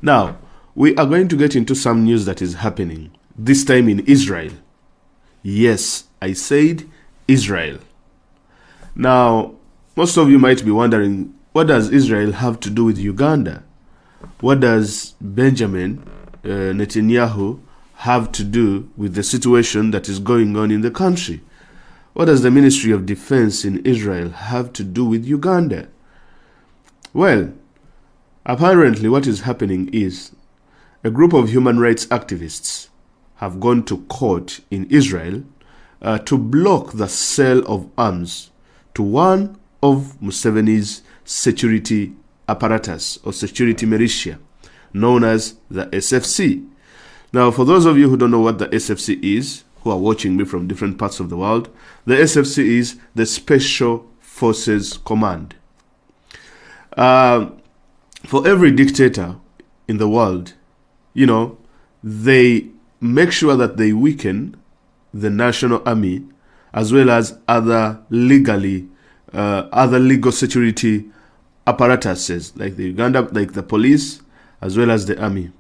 Now, we are going to get into some news that is happening, this time in Israel. Yes, I said Israel. Now, most of you might be wondering, what does Israel have to do with Uganda? What does Benjamin Netanyahu have to do with the situation that is going on in the country? What does the Ministry of Defense in Israel have to do with Uganda? Well, apparently what is happening is a group of human rights activists have gone to court in Israel to block the sale of arms to one of Museveni's security apparatus or security militia, known as the SFC. Now, for those of you who don't know what the SFC is, who are watching me from different parts of the world, the SFC is the Special Forces Command. For every dictator in the world, they make sure that they weaken the national army as well as other legal security apparatuses like the police as well as the army.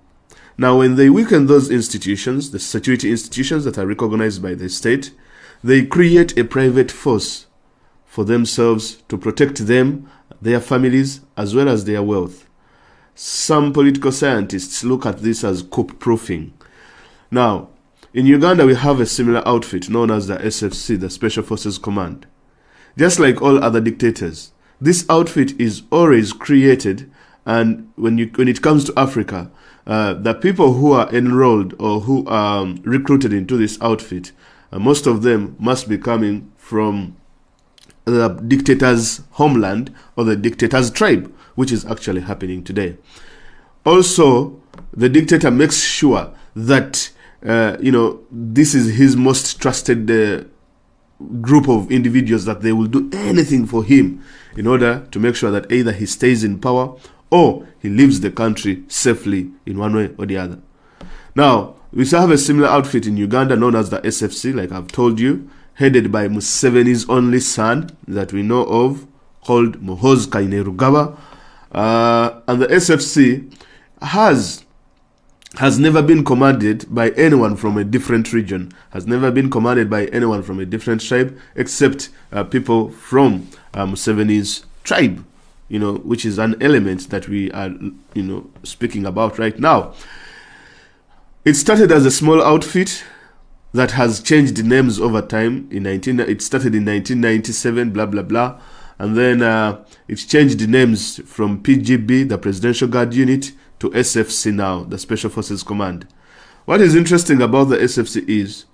Now, when they weaken those institutions, the security institutions that are recognized by the state, they create a private force for themselves to protect them, their families, as well as their wealth. Some political scientists look at this as coup-proofing. Now, in Uganda, we have a similar outfit known as the SFC, the Special Forces Command. Just like all other dictators, this outfit is always created, and when it comes to Africa, the people who are enrolled or who are recruited into this outfit, most of them must be coming from the dictator's homeland or the dictator's tribe, which is actually happening today. Also, the dictator makes sure that this is his most trusted group of individuals, that they will do anything for him in order to make sure that either he stays in power or he leaves the country safely in one way or the other. Now, we still have a similar outfit in Uganda known as the SFC, like I've told you, headed by Museveni's only son that we know of, called Muhoozi Kainerugaba. And the SFC has never been commanded by anyone from a different region, has never been commanded by anyone from a different tribe, except people from Museveni's tribe, which is an element that we are, speaking about right now. It started as a small outfit that has changed names over time. It started in 1997, blah, blah, blah. And then it changed names from PGB, the Presidential Guard Unit, to SFC now, the Special Forces Command. What is interesting about the SFC is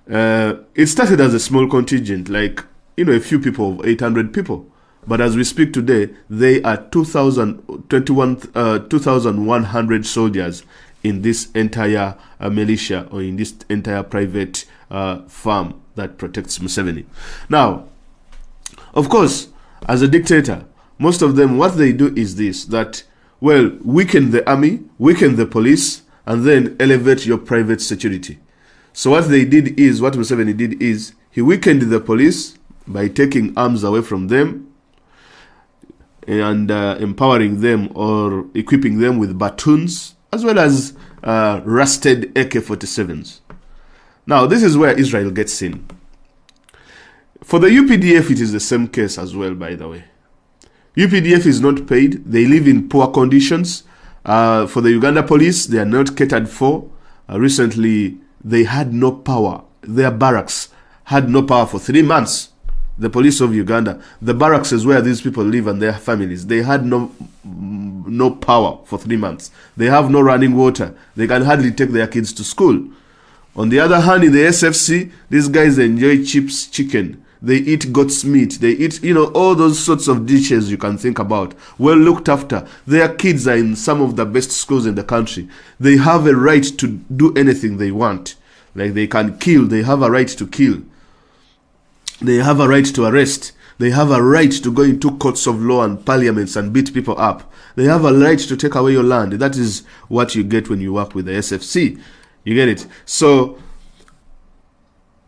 it started as a small contingent, like, a few people, 800 people. But as we speak today, they are 2,100 soldiers in this entire militia, or in this entire private farm that protects Museveni. Now, of course, as a dictator, most of them, what they do is this, that, weaken the army, weaken the police, and then elevate your private security. So what Museveni did is, he weakened the police by taking arms away from them and empowering them or equipping them with batons, as well as rusted AK-47s. Now, this is where Israel gets in. For the UPDF, it is the same case as well, by the way. UPDF is not paid. They live in poor conditions. For the Uganda police, they are not catered for. Recently, they had no power. Their barracks had no power for 3 months. The police of Uganda, the barracks is where these people live and their families. They had no power for 3 months. They have no running water. They can hardly take their kids to school. On the other hand, in the SFC, these guys enjoy chips, chicken. They eat goat's meat. They eat, all those sorts of dishes you can think about. Well looked after. Their kids are in some of the best schools in the country. They have a right to do anything they want. Like, they can kill. They have a right to kill. They have a right to arrest. They have a right to go into courts of law and parliaments and beat people up. They have a right to take away your land. That is what you get when you work with the SFC. You get it? So,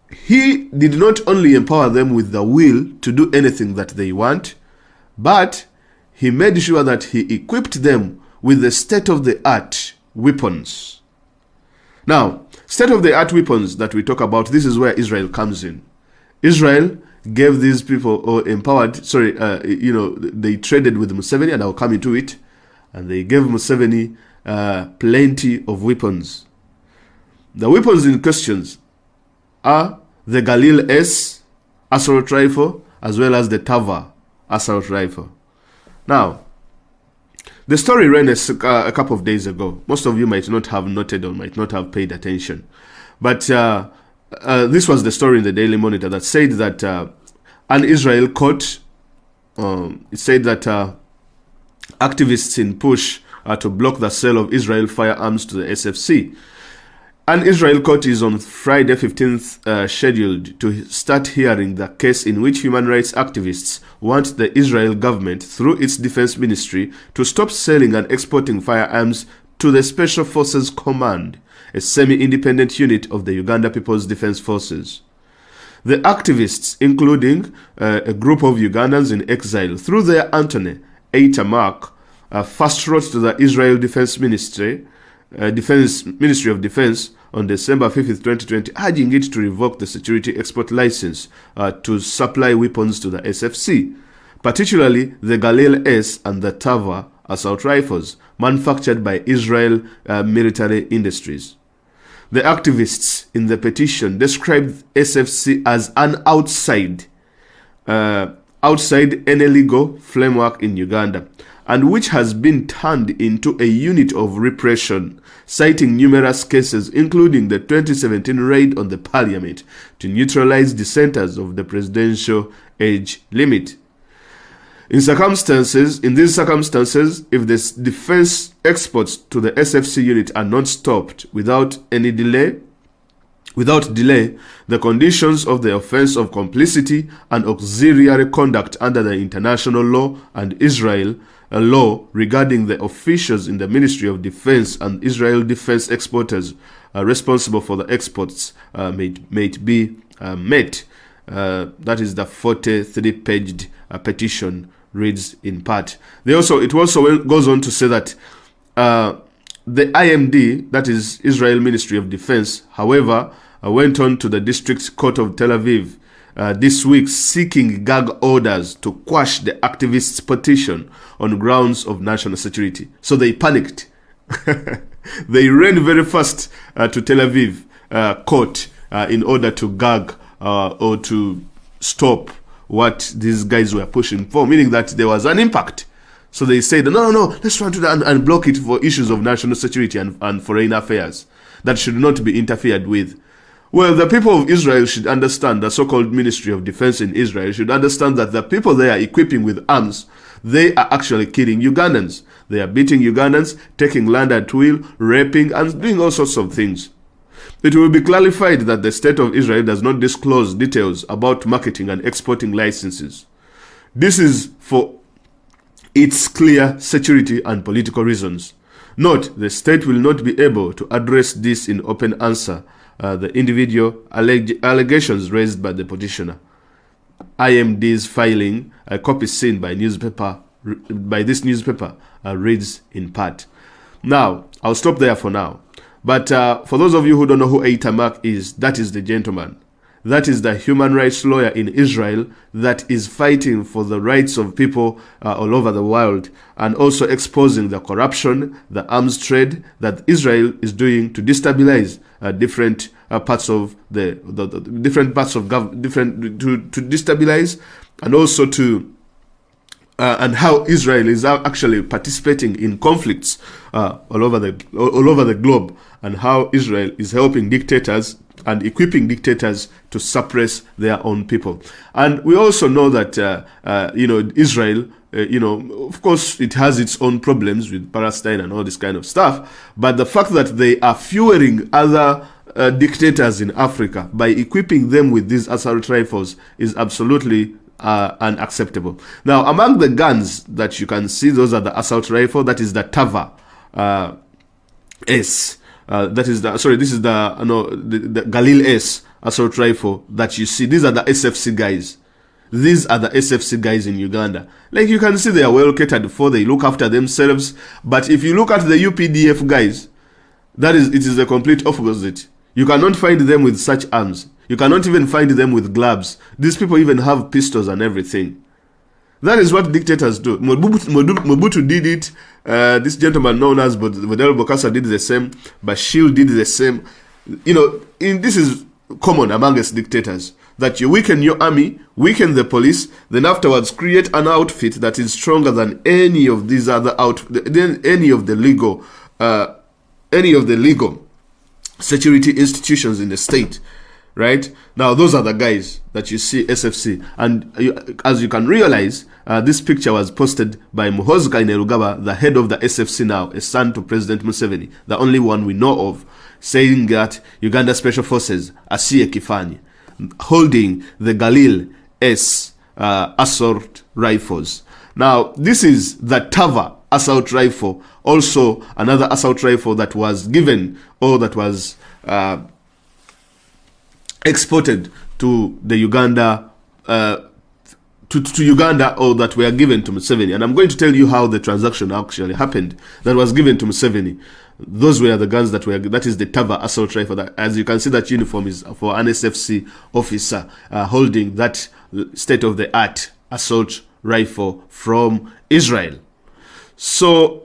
he did not only empower them with the will to do anything that they want, but he made sure that he equipped them with the state-of-the-art weapons. Now, state-of-the-art weapons that we talk about, this is where Israel comes in. Israel gave these people, or empowered, they traded with Museveni, and I'll come into it, and they gave Museveni plenty of weapons. The weapons in questions are the Galil S assault rifle, as well as the Tava assault rifle. Now, the story ran a couple of days ago. Most of you might not have noted or might not have paid attention. But this was the story in the Daily Monitor that said that an Israel court, it said that activists in push to block the sale of Israel firearms to the SFC. An Israel court is on Friday 15th scheduled to start hearing the case in which human rights activists want the Israel government, through its defense ministry, to stop selling and exporting firearms to the Special Forces Command, a semi-independent unit of the Uganda People's Defense Forces. The activists, including a group of Ugandans in exile, through their attorney, Eitamak, first wrote to the Israel Defense Ministry of Defense on December 5th, 2020, urging it to revoke the security export license to supply weapons to the SFC, particularly the Galil S and the Tava assault rifles manufactured by Israel Military Industries. The activists in the petition described SFC as an outside any legal framework in Uganda, and which has been turned into a unit of repression, citing numerous cases, including the 2017 raid on the parliament to neutralize dissenters of the presidential age limit. In these circumstances, if the defense exports to the SFC unit are not stopped without delay, the conditions of the offense of complicity and auxiliary conduct under the international law and Israel law regarding the officials in the Ministry of Defense and Israel defense exporters responsible for the exports may be met. That is the 43-paged petition reads in part. It also goes on to say that the IMD, that is Israel Ministry of Defense, however, went on to the District Court of Tel Aviv this week seeking gag orders to quash the activists' petition on grounds of national security. So they panicked. They ran very fast to Tel Aviv court in order to gag or to stop what these guys were pushing for, meaning that there was an impact. So they said, no, let's run to that and block it for issues of national security and foreign affairs that should not be interfered with. Well, the people of Israel should understand, the so-called Ministry of Defense in Israel should understand that the people they are equipping with arms, they are actually killing Ugandans. They are beating Ugandans, taking land at will, raping, and doing all sorts of things. It will be clarified that the State of Israel does not disclose details about marketing and exporting licenses. This is for its clear security and political reasons. Note, the state will not be able to address this in open answer the individual allegations raised by the petitioner. IMD's filing, a copy seen by this newspaper, reads in part. Now, I'll stop there for now. But for those of you who don't know who Eitamak is, that is the gentleman. That is the human rights lawyer in Israel that is fighting for the rights of people all over the world, and also exposing the corruption, the arms trade that Israel is doing to destabilize different parts of to destabilize, and also to and how Israel is actually participating in conflicts all over the globe, and how Israel is helping dictators and equipping dictators to suppress their own people. And we also know that Israel, of course, it has its own problems with Palestine and all this kind of stuff. But the fact that they are fueling other dictators in Africa by equipping them with these assault rifles is absolutely unacceptable. Now, among the guns that you can see, those are the assault rifle. That is the Tava S. This is the Galil S assault rifle that you see. These are the SFC guys. these are the SFC guys in Uganda. Like you can see they are well catered for, they look after themselves. But if you look at the UPDF guys, it is the complete opposite. You cannot find them with such arms. You cannot even find them with gloves. These people even have pistols and everything. That is what dictators do. Mobutu did it. This gentleman known as Vodel Bokassa did the same. Bashir did the same. You know, this is common amongst dictators. That you weaken your army, weaken the police, then afterwards create an outfit that is stronger than any of these other any of the legal security institutions in the state. Right? Now, those are the guys that you see, SFC. And as you can realize, this picture was posted by Muhoozi Kainerugaba, the head of the SFC now, a son to President Museveni, the only one we know of, saying that Uganda Special Forces, Asiye Kifani, holding the Galil S assault rifles. Now, this is the Tava assault rifle, also another assault rifle that was given, or that was exported to the Uganda, to Uganda, or that were given to Museveni. And I'm going to tell you how the transaction actually happened that was given to Museveni. Those were the guns that is the Tava assault rifle. That, as you can see, that uniform is for an SFC officer holding that state-of-the-art assault rifle from Israel. So,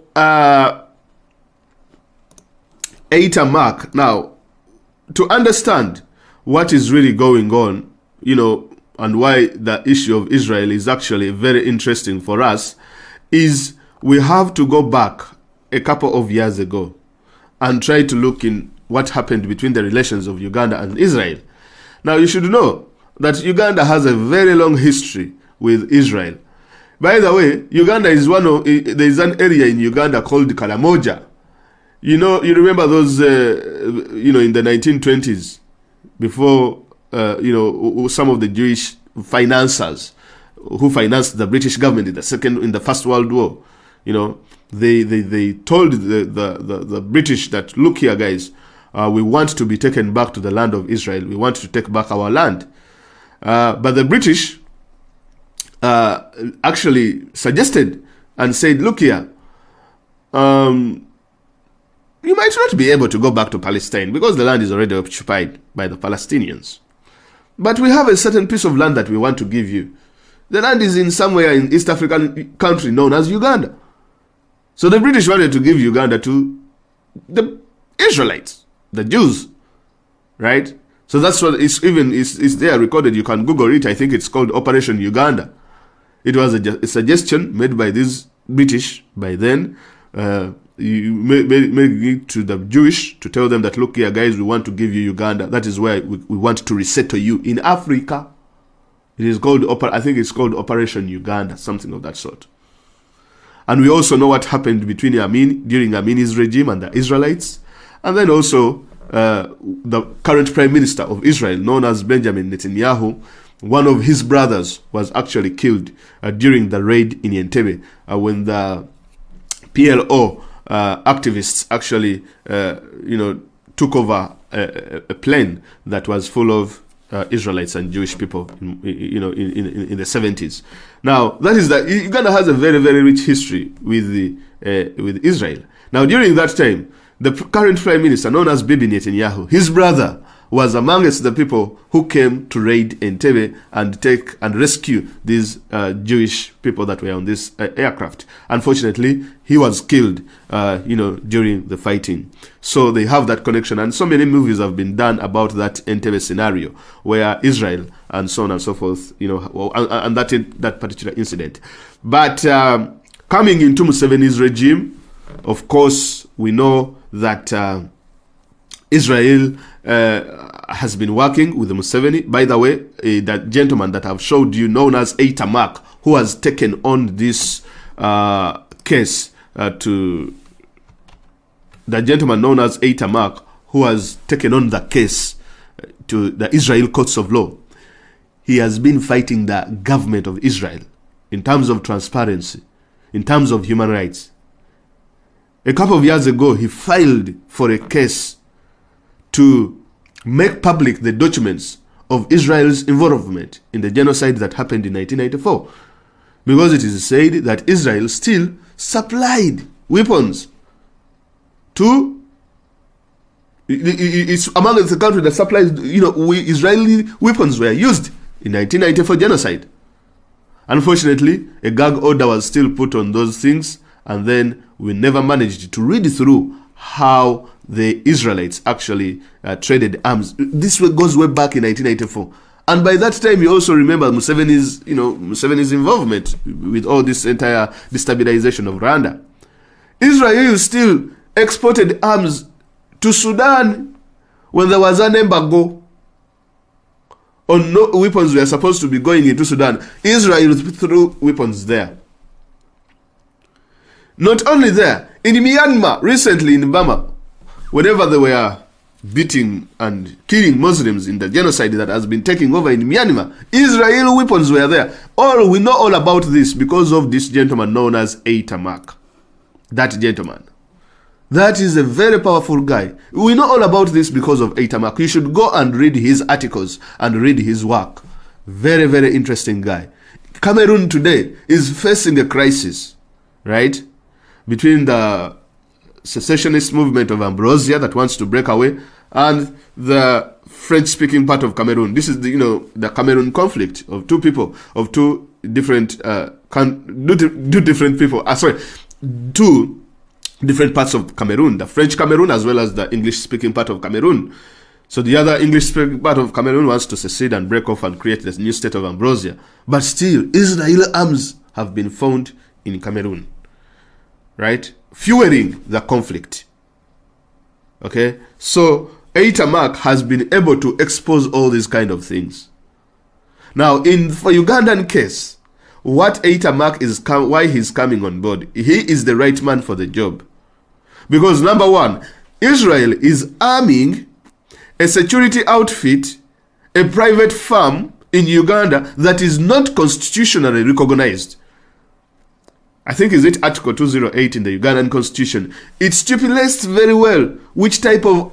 Itamar, now, to understand what is really going on, you know, and why the issue of Israel is actually very interesting for us, is we have to go back a couple of years ago and try to look in what happened between the relations of Uganda and Israel. Now, you should know that Uganda has a very long history with Israel. By the way, Uganda is there is an area in Uganda called Karamoja. You know, you remember those, in the 1920s, before, some of the Jewish financiers who financed the British government in the First World War, you know, they told the British that, look here, guys, we want to be taken back to the land of Israel. We want to take back our land. But the British actually suggested and said, look here, you might not be able to go back to Palestine because the land is already occupied by the Palestinians. But we have a certain piece of land that we want to give you. The land is in somewhere in East African country known as Uganda. So the British wanted to give Uganda to the Israelites, the Jews, right? So that's what it's there recorded. You can Google it. I think it's called Operation Uganda. It was a suggestion made by these British by then. You made it to the Jewish to tell them that, look here, guys, we want to give you Uganda. That is where we want to resettle you in Africa. It is called, I think it's called Operation Uganda, something of that sort. And we also know what happened between during Amini's regime and the Israelites. And then also the current Prime Minister of Israel, known as Benjamin Netanyahu, one of his brothers was actually killed during the raid in Entebbe when the PLO activists actually, took over a plane that was full of Israelites and Jewish people, in the 70s. Now, that is that Uganda has a very, very rich history with Israel. Now, during that time, the current prime minister, known as Bibi Netanyahu, his brother was amongst the people who came to raid Entebbe and rescue these Jewish people that were on this aircraft. Unfortunately, he was killed, during the fighting. So they have that connection, and so many movies have been done about that Entebbe scenario, where Israel and so on and so forth, and that particular incident. But coming into Museveni's regime, of course, we know that Israel has been working with Museveni. By the way, that gentleman that I've showed you, known as Itamar, who has taken on this case to the gentleman known as Itamar, who has taken on the case to the Israel courts of law. He has been fighting the government of Israel in terms of transparency, in terms of human rights. A couple of years ago, he filed for a case to make public the documents of Israel's involvement in the genocide that happened in 1994. Because it is said that Israel still supplied weapons to, it's among the country that supplies, Israeli weapons were used in 1994 genocide. Unfortunately, a gag order was still put on those things, and then we never managed to read through how the Israelites actually traded arms. This goes way back in 1994. And by that time, you also remember Museveni's involvement with all this entire destabilization of Rwanda. Israel still exported arms to Sudan when there was an embargo on no weapons were supposed to be going into Sudan. Israel threw weapons there. Not only there, in Myanmar, recently in Burma, whenever they were beating and killing Muslims in the genocide that has been taking over in Myanmar, Israeli weapons were there. We know all about this because of this gentleman known as Itamar. That gentleman. That is a very powerful guy. We know all about this because of Itamar. You should go and read his articles and read his work. Very, very interesting guy. Cameroon today is facing a crisis, right? Between the secessionist movement of Ambrosia that wants to break away and the French-speaking part of Cameroon. This is the Cameroon conflict of two people, of two different two different parts of Cameroon, the French Cameroon as well as the English-speaking part of Cameroon. So the other English-speaking part of Cameroon wants to secede and break off and create this new state of Ambrosia. But still, Israeli arms have been found in Cameroon, right? Fueling the conflict. Okay? So Itamar has been able to expose all these kind of things. Now, for Ugandan case, what Itamar why he's coming on board, he is the right man for the job. Because number one, Israel is arming a security outfit, a private firm in Uganda that is not constitutionally recognized. I think is it Article 208 in the Ugandan Constitution. It stipulates very well which type of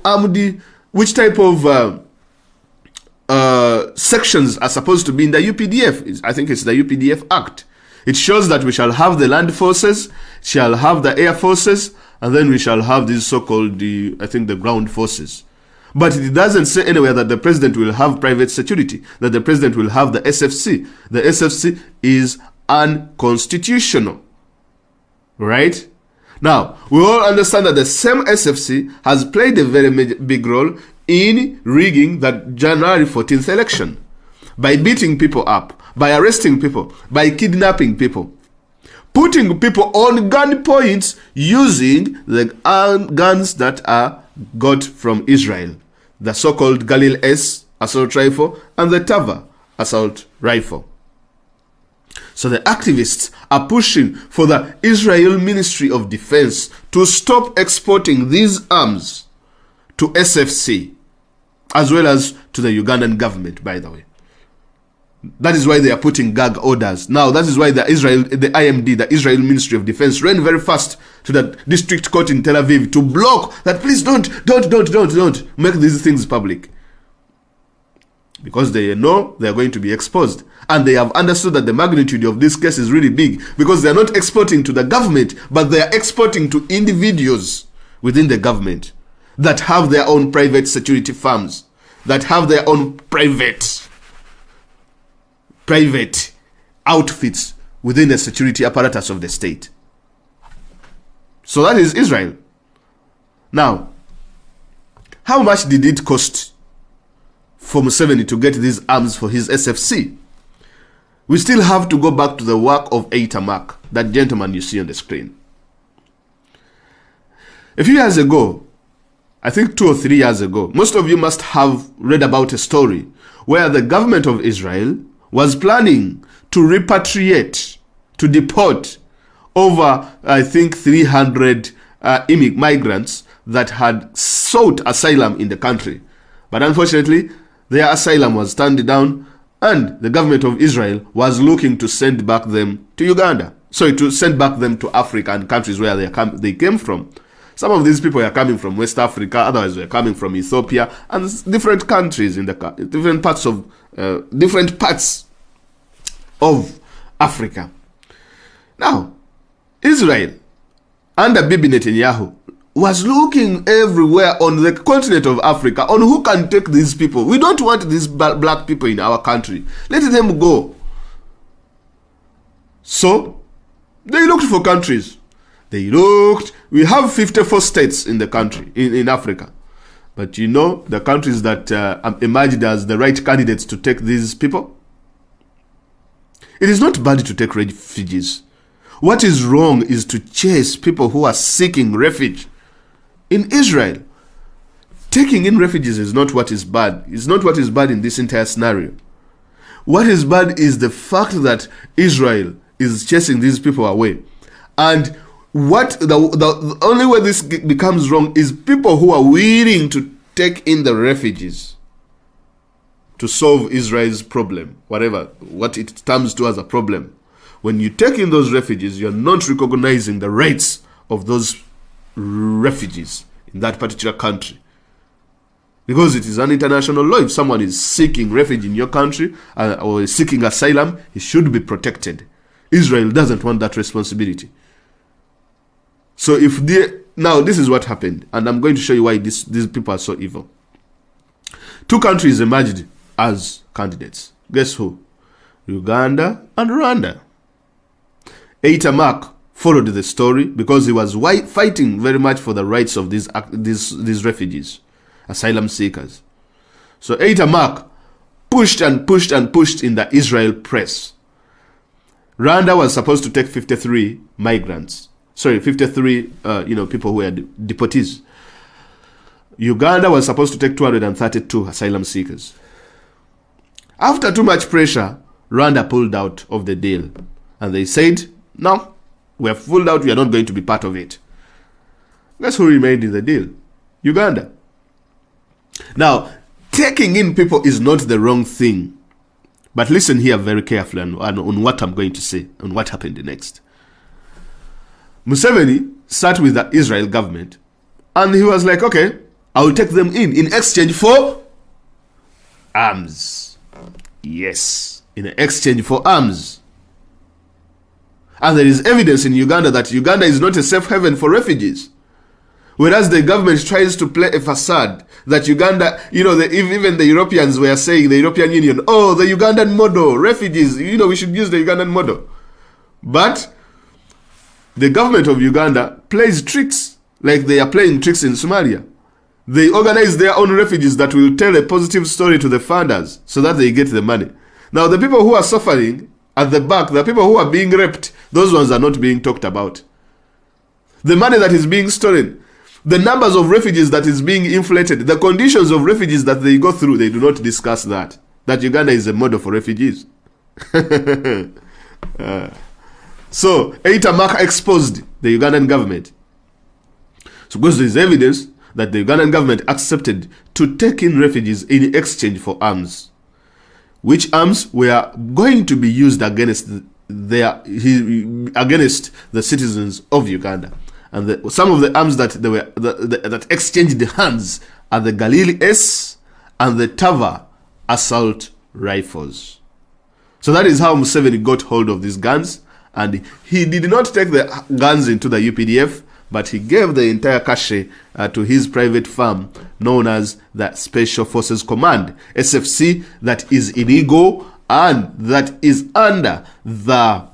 sections are supposed to be in the UPDF. I think it's the UPDF Act. It shows that we shall have the land forces, shall have the air forces, and then we shall have these so-called, the ground forces. But it doesn't say anywhere that the president will have private security, that the president will have the SFC. The SFC is unconstitutional. Right? Now, we all understand that the same SFC has played a very big role in rigging that January 14th election. By beating people up, by arresting people, by kidnapping people, putting people on gunpoints using the guns that are got from Israel. The so-called Galil S assault rifle and the Tava assault rifle. So the activists are pushing for the Israel Ministry of Defense to stop exporting these arms to SFC, as well as to the Ugandan government, by the way. That is why they are putting gag orders. Now, that is why the IMD, the Israel Ministry of Defense, ran very fast to the district court in Tel Aviv to block that. Please don't make these things public. Because they know they are going to be exposed. And they have understood that the magnitude of this case is really big. Because they are not exporting to the government, but they are exporting to individuals within the government that have their own private security firms, that have their own private outfits within the security apparatus of the state. So that is Israel. Now, how much did it cost for Museveni to get these arms for his SFC? We still have to go back to the work of Itamar, that gentleman you see on the screen. A few years ago, I think 2 or 3 years ago, most of you must have read about a story where the government of Israel was planning to repatriate, to deport over, I think, 300 migrants that had sought asylum in the country. But unfortunately, their asylum was turned down, and the government of Israel was looking to send back them to Uganda. So to send back them to Africa and countries where they came from. Some of these people are coming from West Africa, others were coming from Ethiopia and different countries in the different parts of Africa. Now, Israel under Bibi Netanyahu was looking everywhere on the continent of Africa on who can take these people. We don't want these black people in our country. Let them go. So they looked for countries. They looked. We have 54 states in the country, in Africa. But you know the countries that emerged as the right candidates to take these people? It is not bad to take refugees. What is wrong is to chase people who are seeking refuge. In Israel, taking in refugees is not what is bad. It's not what is bad in this entire scenario. What is bad is the fact that Israel is chasing these people away. And what the only way this becomes wrong is people who are willing to take in the refugees to solve Israel's problem, what it terms to as a problem. When you take in those refugees, you're not recognizing the rights of those refugees in that particular country. Because it is an international law. If someone is seeking refuge in your country or is seeking asylum, he should be protected. Israel doesn't want that responsibility. So now this is what happened, and I'm going to show you why these people are so evil. Two countries emerged as candidates. Guess who? Uganda and Rwanda. Itamar followed the story because he was fighting very much for the rights of these refugees, asylum seekers. So Itamar pushed and pushed and pushed in the Israel press. Rwanda was supposed to take 53 migrants. 53 people who were deportees. Uganda was supposed to take 232 asylum seekers. After too much pressure, Rwanda pulled out of the deal. And they said, no, we have pulled out, we are not going to be part of it. Guess who remained in the deal? Uganda. Now, taking in people is not the wrong thing. But listen here very carefully on what I'm going to say and what happened next. Museveni sat with the Israel government and he was like, okay, I will take them in exchange for arms. Yes, in exchange for arms. And there is evidence in Uganda that Uganda is not a safe haven for refugees. Whereas the government tries to play a facade that Uganda, even the Europeans were saying, the European Union, oh, the Ugandan model, refugees, we should use the Ugandan model. But the government of Uganda plays tricks like they are playing tricks in Somalia. They organize their own refugees that will tell a positive story to the funders so that they get the money. Now, the people who are suffering at the back, the people who are being raped, those ones are not being talked about. The money that is being stolen, the numbers of refugees that is being inflated, the conditions of refugees that they go through, they do not discuss that. That Uganda is a model for refugees. So, Itamar exposed the Ugandan government. So, because there is evidence that the Ugandan government accepted to take in refugees in exchange for arms, which arms were going to be used against the citizens of Uganda. And some of the arms that that exchanged hands are the Galil S and the Tava assault rifles. So that is how Museveni got hold of these guns. And he did not take the guns into the UPDF, but he gave the entire cache to his private firm known as the Special Forces Command, SFC, that is illegal and that is under the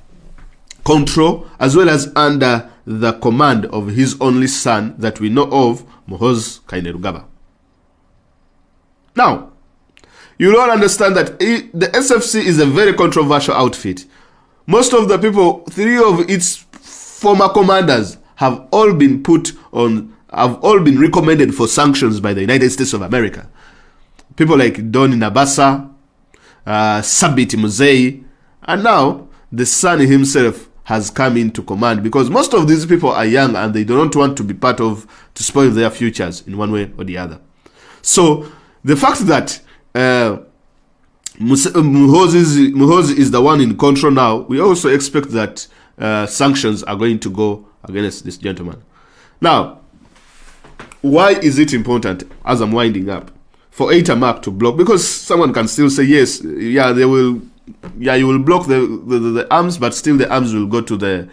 control as well as under the command of his only son that we know of, Muhoozi Kainerugaba. Now, you don't understand that the SFC is a very controversial outfit. Most of the people, 3 of its former commanders have all been recommended for sanctions by the United States of America. People like Donny Nabassa, Sabit Muzei, and now the son himself has come into command because most of these people are young and they do not want to be part of, to spoil their futures in one way or the other. So the fact that Muhoozi is the one in control now, we also expect that sanctions are going to go against this gentleman. Now, why is it important, as I'm winding up, for Itamar to block? Because someone can still say, yes, yeah, they will, yeah, you will block the arms, but still the arms will go to the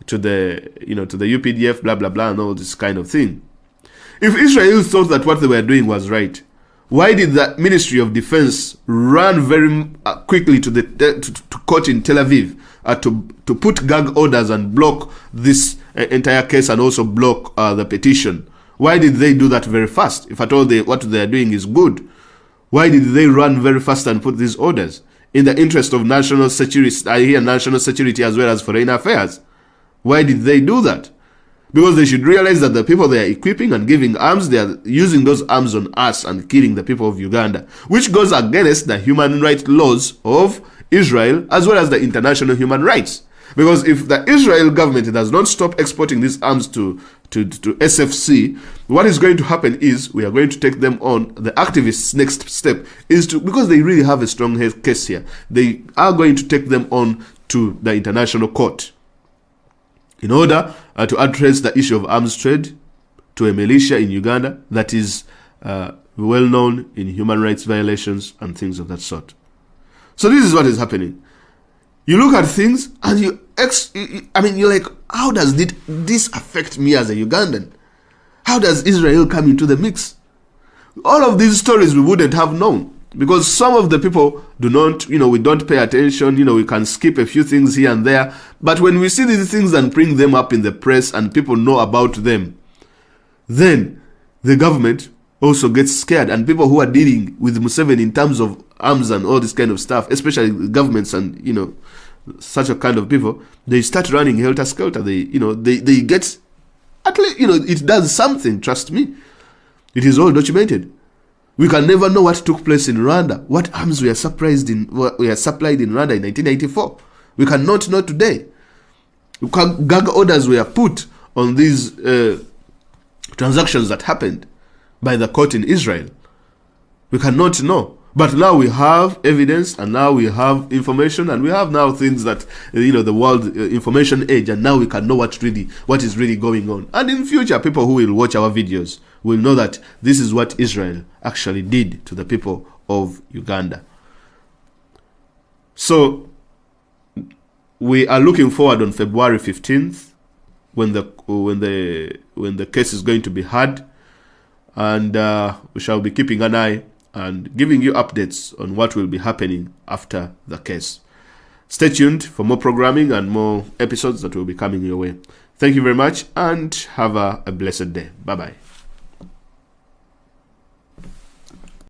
UPDF, blah blah blah, and all this kind of thing. If Israel thought that what they were doing was right, why did the Ministry of Defense run very quickly to court in Tel Aviv to put gag orders and block this entire case and also block the petition? Why did they do that very fast? If at all what they are doing is good, why did they run very fast and put these orders in the interest of national security? I hear national security as well as foreign affairs. Why did they do that? Because they should realize that the people they are equipping and giving arms, they are using those arms on us and killing the people of Uganda, which goes against the human rights laws of Israel as well as the international human rights. Because if the Israel government does not stop exporting these arms to SFC, what is going to happen is we are going to take them on. The activists' next step is to, because they really have a strong case here, they are going to take them on to the international court in order to address the issue of arms trade to a militia in Uganda that is well known in human rights violations and things of that sort. So this is what is happening. You look at things and you're like, how does this affect me as a Ugandan? How does Israel come into the mix? All of these stories we wouldn't have known because some of the people do not, we don't pay attention, we can skip a few things here and there. But when we see these things and bring them up in the press and people know about them, then the government also gets scared, and people who are dealing with Museveni in terms of arms and all this kind of stuff, especially governments and such a kind of people, they start running helter-skelter. They get, at least, it does something, trust me. It is all documented. We can never know what took place in Rwanda, what arms were supplied in Rwanda in 1994. We cannot know today. Gag orders were put on these transactions that happened by the court in Israel. We cannot know. But now we have evidence, and now we have information, and we have now things that, the world information age, and now we can know what is really going on. And in future, people who will watch our videos will know that this is what Israel actually did to the people of Uganda. So we are looking forward on February 15th when the case is going to be heard, and we shall be keeping an eye and giving you updates on what will be happening after the case. Stay tuned for more programming and more episodes that will be coming your way. Thank you very much and have a blessed day. Bye-bye.